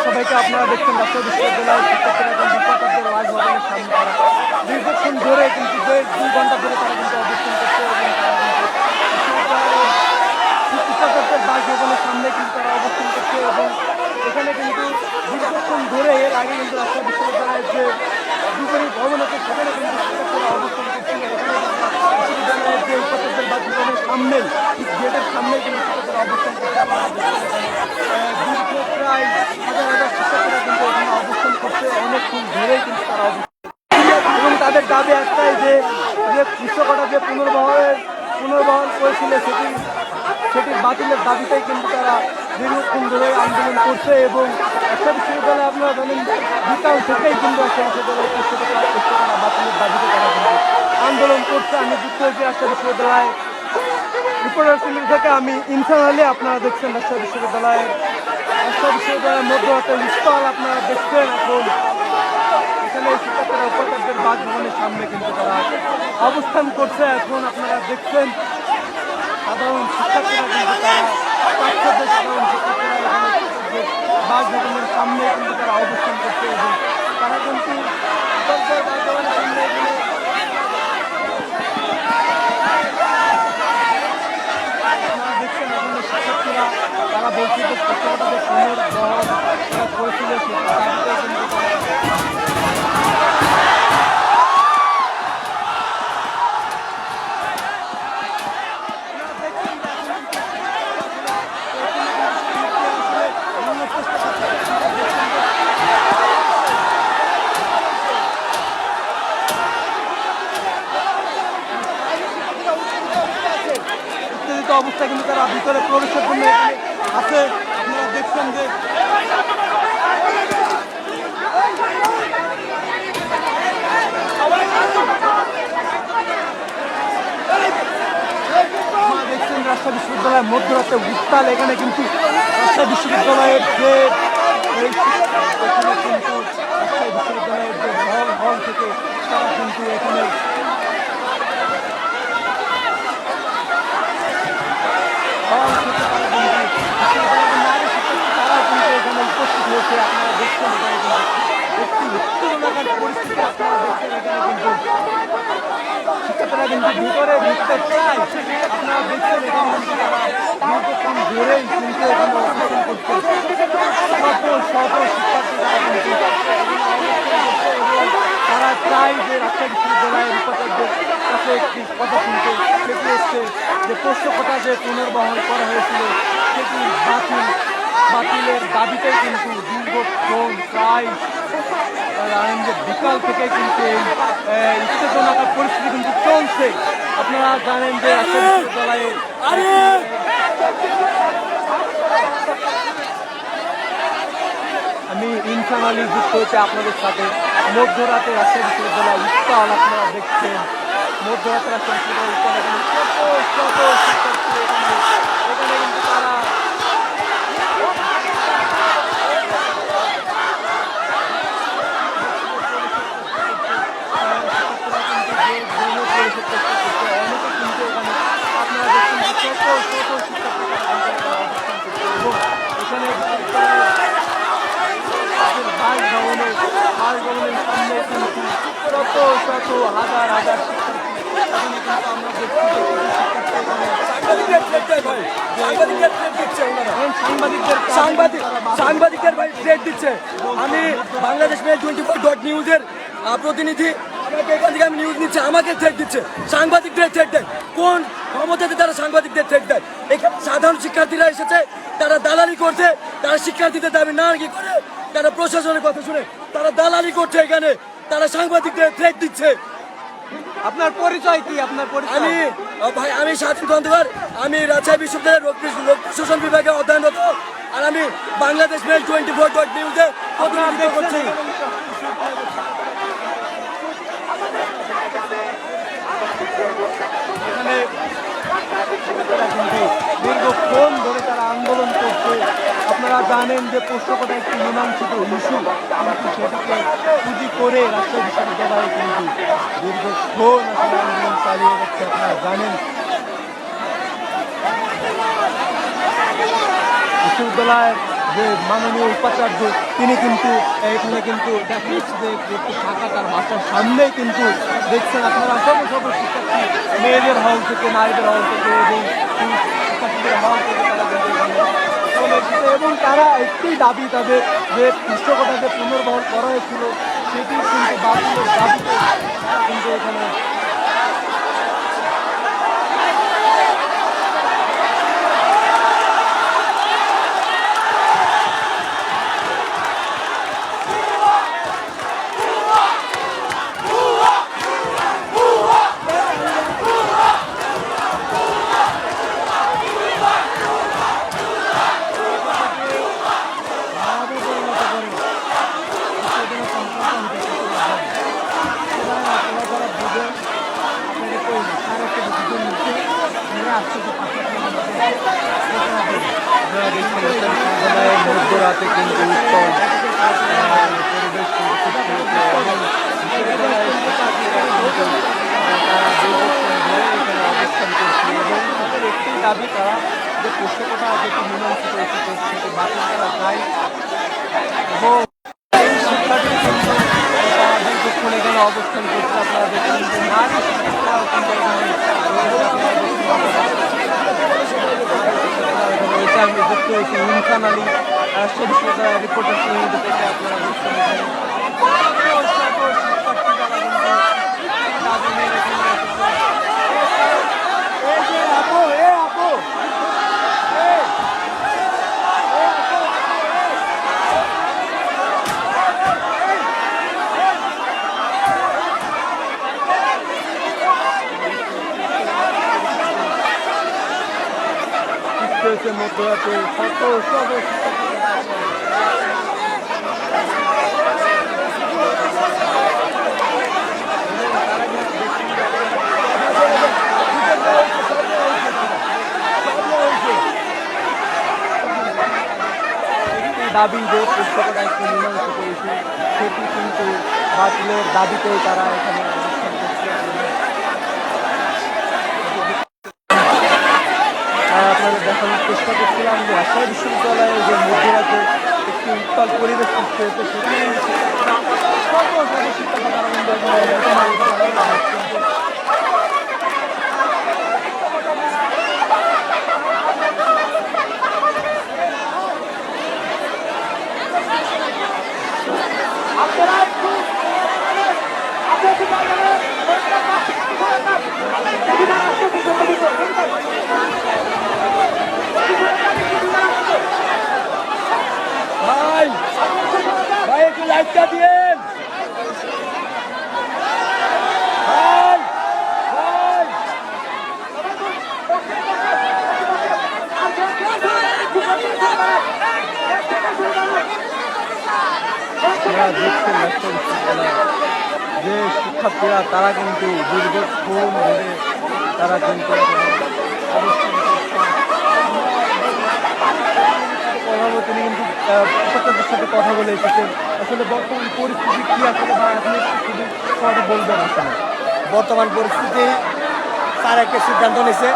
সবাইকে। আপনারা দেখছেন রাজশাহী বিশ্ববিদ্যালয়ের শিক্ষার্থীরা এবং শিক্ষার্থীদের লাইভ ভবনের সামনে তারা দীর্ঘক্ষণ ধরে কিন্তু 2 ঘন্টা ধরে তারা কিন্তু অবস্থান করছে এবং তারা কিন্তু শিক্ষার্থীদের বাসভবনের সামনে কিন্তু তারা অবস্থান করছে এবং এখানে কিন্তু দীর্ঘক্ষণ ধরে এর আগে কিন্তু রাজশাহী বিশ্ববিদ্যালয়ের যে দুপুরি ভবন আছে সেখানে কিন্তু শিক্ষার্থীরা অবস্থান করছিল। এখানে বিশ্ববিদ্যালয়ের যে শিক্ষার্থীদের বাসভবনের সামনেই গেটের সামনেই কিন্তু শিক্ষার্থীরা অবস্থান করছে। দীর্ঘ প্রায় হাজার হাজার শিক্ষার্থীরা কিন্তু এখানে অবস্থান করছে অনেকক্ষণ ধরেই কিন্তু তারা অবস্থান এবং তাদের দাবি একটাই যে পুস্তকটা যে পুনর্বহাল করেছিল সেটির বাতিলের দাবিতেই কিন্তু তারা দীর্ঘক্ষণ ধরে আন্দোলন করছে এবং একটা বিশ্ববিদ্যালয়ে আপনারা জানেন বিকাল থেকেই কিন্তু একটা বিশ্ববিদ্যালয়ের পুস্তকটা বাতিলের দাবিতে তারা কিন্তু আন্দোলন করছে। আমি যুক্ত হয়েছি একটা বিশ্ববিদ্যালয় রিপোর্টার কেন্দ্র থেকে। আমি ইনসান আলী, আপনারা দেখছেন রাজশাহী বিশ্ববিদ্যালয়ের মধ্যরাতের স্টল আপনারা দেখছেন। এখন এখানে শিক্ষার্থীরা উপাচার্যের বাসভবনের সামনে কিন্তু তারা অবস্থান করছে। এখন আপনারা দেখছেন সাধারণ শিক্ষার্থীরা কিন্তু তারা সাধারণ শিক্ষার্থীরা এখানে বাসভবনের সামনে কিন্তু তারা অবস্থান করছে এবং তারা কিন্তু বাসভবনের সামনে শিক্ষার্থীরা তারা বলছে যে পুস্তকটা যে পুনর্বহাল করেছিল অবস্থা কিন্তু তারা ভিতরে প্রবেশের জন্য এখানে আছে। আপনারা দেখছেন যে দেখছেন রাজশাহী বিশ্ববিদ্যালয়ের মধ্যরাতে উত্তাল। এখানে কিন্তু রাজশাহী বিশ্ববিদ্যালয়ের যে রাজশাহী বিশ্ববিদ্যালয়ের যে হল থেকে তারা কিন্তু এখানে উপস্থিত হয়েছে। আপনারা দেখছেন এখানে কিন্তু একটি উত্তেজনাকার পরিস্থিতি আপনারা দেখছেন। এখানে কিন্তু শিক্ষার্থীরা কিন্তু ভিতরে ঢুকতে চায়। আপনারা দেখছেন এখানে কিন্তু তারা দীর্ঘক্ষণ ধরেই কিন্তু এখানে অবস্থান করছে। শত শিক্ষার্থীরা কিন্তু তারা চায় যে রাজশাহী বিশ্ববিদ্যালয়ের উপাচার্যের কাছে একটি কথা শুনতে, সেটি হচ্ছে যে পুস্তকটা যে পুনর্বহাল করা হয়েছিল সেটি বাতিলের দাবিতেই কিন্তু দীর্ঘক্ষণ প্রায় জানেন যে বিকাল থেকে কিন্তু এই উত্তেজনাকার পরিস্থিতি কিন্তু চলছে। আপনারা জানেন যে রাজশাহী বিশ্ববিদ্যালয়ে আমি ইনসান আলী যুক্ত হয়েছে আপনাদের সাথে। মধ্যরাতে রাজশাহী বিশ্ববিদ্যালয় উত্তাল আপনারা দেখছেন। মধ্যরাতে রাজশাহী বিশ্ববিদ্যালয় উত্তাল। এখানে শত শিক্ষার্থী এখানে কিন্তু তারা বাসভবনের সামনে কিন্তু শত হাজার হাজার সাংবাদিকদের ভাই থ্রেট দিচ্ছে। আমি বাংলাদেশ মেল 24.নিউজের প্রতিনিধি, এখান থেকে আমি নিউজ নিচ্ছি, আমাকে থ্রেট দিচ্ছে। সাংবাদিকদের থ্রেট দেয় কোন ক্ষমতাতে তারা সাংবাদিকদের থ্রেট দেয়? এখানে সাধারণ শিক্ষার্থীরা এসেছে, তারা দালালি করছে, তারা শিক্ষার্থীদের দাবি না কি করে, তারা প্রশাসনের কথা শুনে তারা দালালি করছে। এখানে তারা সাংবাদিকদের থ্রেট দিচ্ছে। আপনার পরিচয় কি? আপনার পরিচয়? আমি স্বাধীন খন্দকার, আমি রাজশাহী বিশ্ববিদ্যালয়ের লোক প্রশাসন বিভাগে অধ্যয়নরত, আর আমি বাংলাদেশ মেল 24.নিউজে প্রতিনিধিত্ব করছি। এখানে দীর্ঘক্ষণ ধরে তারা আন্দোলন করছে। আপনারা জানেন যে পুস্তকটা একটি মীমাংসিত ইস্যু, কিন্তু সেটিকে পুঁজি করে রাজশাহী বিশ্ববিদ্যালয়ে কিন্তু দীর্ঘক্ষণ আসলে আন্দোলন চালিয়ে যাচ্ছে। আপনারা জানেন বিশ্ববিদ্যালয়ের যে মাননীয় উপাচার্য তিনি কিন্তু এখানে কিন্তু দেখাচ্ছে যে একটু ফাঁকা তার বাসার সামনেই কিন্তু দেখছেন আপনারা সব শিক্ষার্থী মেয়েদের হল থেকে নারীদের হল থেকে এবং শিক্ষার্থীদের হল থেকে তারা কিন্তু এখানে চলে এসেছে এবং তারা একটি দাবি তাদের যে পৃষ্ঠকতা যে পুনর্বহন করা হয়েছিল সেটি কিন্তু বাতিলের দাবিতে তারা কিন্তু এখানে মধ্যরাতে কিন্তু উত্তম পরিবেশ অবস্থান করছে এবং তাদের একটি দাবি তারা যে পোষ্যকতা যেটি মীমাংসিত হয়েছে সেটি বাতিল করা যায় এবং শিক্ষার্থী কিন্তু তারা দীর্ঘক্ষণ এখানে অবস্থান করছে আপনারা দেখছেন যে নারী শিক্ষার্থীরাও কিন্তু এখানে যুক্ত হয়েছে ইনসান আলী বিশ্ববিদ্যালয় রিপোর্টার সহিত থেকে আপনারা দেখছেন মধ্যরাতে শত শত দাবি যে পুস্তকটা একটু মীমাংসা করেছে সেটি কিন্তু বাতিলের দাবিতেই তারা এখানে অবস্থান করছে আপনাদের দেখানোর চেষ্টা করছিলাম যে রাজশাহী বিশ্ববিদ্যালয়ে যে মধ্যরাতে একটি উত্তাল পরিবেশ সৃষ্টি হয়েছে সেখানে ভাই ভাই একটু লাইটটা দিয়েন ভাই ভাই দেখছেন যে শিক্ষার্থীরা তারা কিন্তু দীর্ঘক্ষণ ধরে তারা কিন্তু অবস্থান করছেন তিনি কিন্তু শিক্ষার্থীদের সাথে কথা বলে এসেছেন আসলে বর্তমান পরিস্থিতি কী আসলে বা আপনি খুবই সহজে বলবেন আসলে বর্তমান পরিস্থিতি তার একটা সিদ্ধান্ত নিছে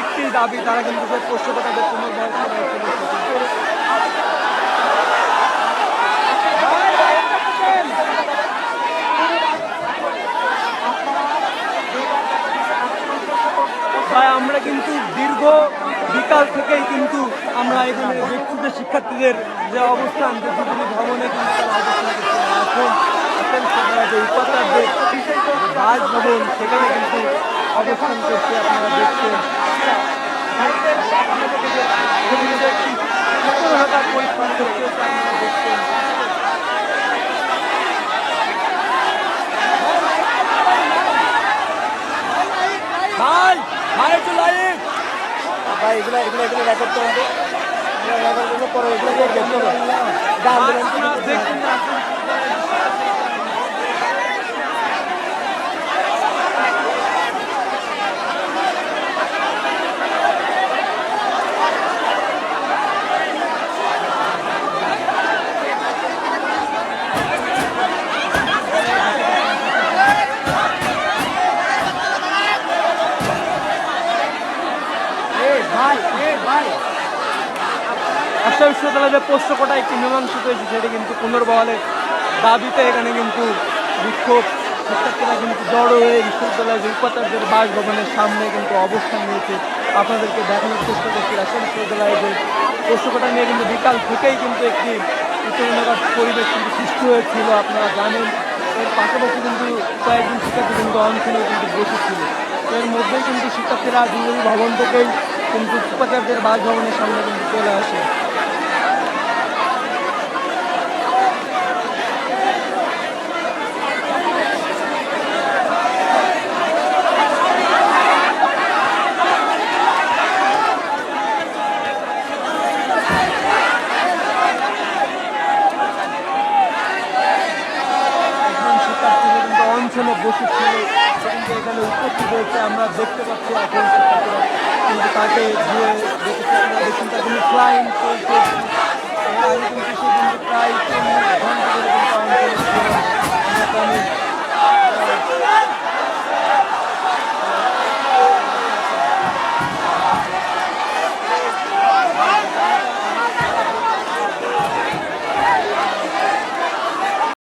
একটি দাবি তারা কিন্তু পোষ্যকতাদের পুনর্বহাল করা তাই আমরা কিন্তু দীর্ঘ বিকাল থেকেই কিন্তু আমরা এখানে ব্যক্তিগত শিক্ষার্থীদের যে অবস্থান যে বিভিন্ন ভবনে কিন্তু তারা অবস্থান করছে এখন যে উপাচার্যের বাসভবন সেখানে কিন্তু অবস্থান করছে আপনারা দেখছেন পরিশ্রম করছে আপনারা দেখছেন ভাই ভাই একটু লাইট ভাই এগুলো রেকর্ড করুন রেকর্ড করলে পরে এগুলো দেখতে হবে দেখুন ঢাকা বিশ্ববিদ্যালয়ের যে প্রশ্নকটা একটি মীমাংসিত হয়েছে সেটি কিন্তু পুনর্বহালের দাবিতে এখানে কিন্তু বিক্ষোভ শিক্ষার্থীরা কিন্তু জড়ো হয়ে বিশ্ববিদ্যালয়ের যে উপাচার্যের বাসভবনের সামনে কিন্তু অবস্থান নিয়েছে। আপনাদেরকে দেখানোর চেষ্টা করছি রাজশাহী বিশ্ববিদ্যালয়ের যে প্রশ্নকটা নিয়ে কিন্তু বিকাল থেকেই কিন্তু একটি উত্তেজনাকর পরিবেশ কিন্তু সৃষ্টি হয়েছিল, আপনারা জানেন। এর পাশাপাশি কিন্তু কয়েকজন শিক্ষার্থী কিন্তু অনশনে কিন্তু বসেছিল। এর মধ্যেই কিন্তু শিক্ষার্থীরা দুর্নীতি ভবন থেকেই কিন্তু উপাচার্যের বাসভবনের সামনে কিন্তু চলে আসে। একজন শিক্ষার্থীরা কিন্তু অনশনে বসেছিল, কিন্তু এখানে উপস্থিত হয়েছে। আমরা দেখতে পাচ্ছি এখন শিক্ষার্থীরা কিন্তু তাকে গিয়ে দেখেছি, আমরা দেখুন তার কিন্তু ফ্লাইং চলছে। এর আগে কিন্তু সে কিন্তু প্রায় 40 ঘন্টা ধরে কিন্তু অনশনে ছিল। আমরা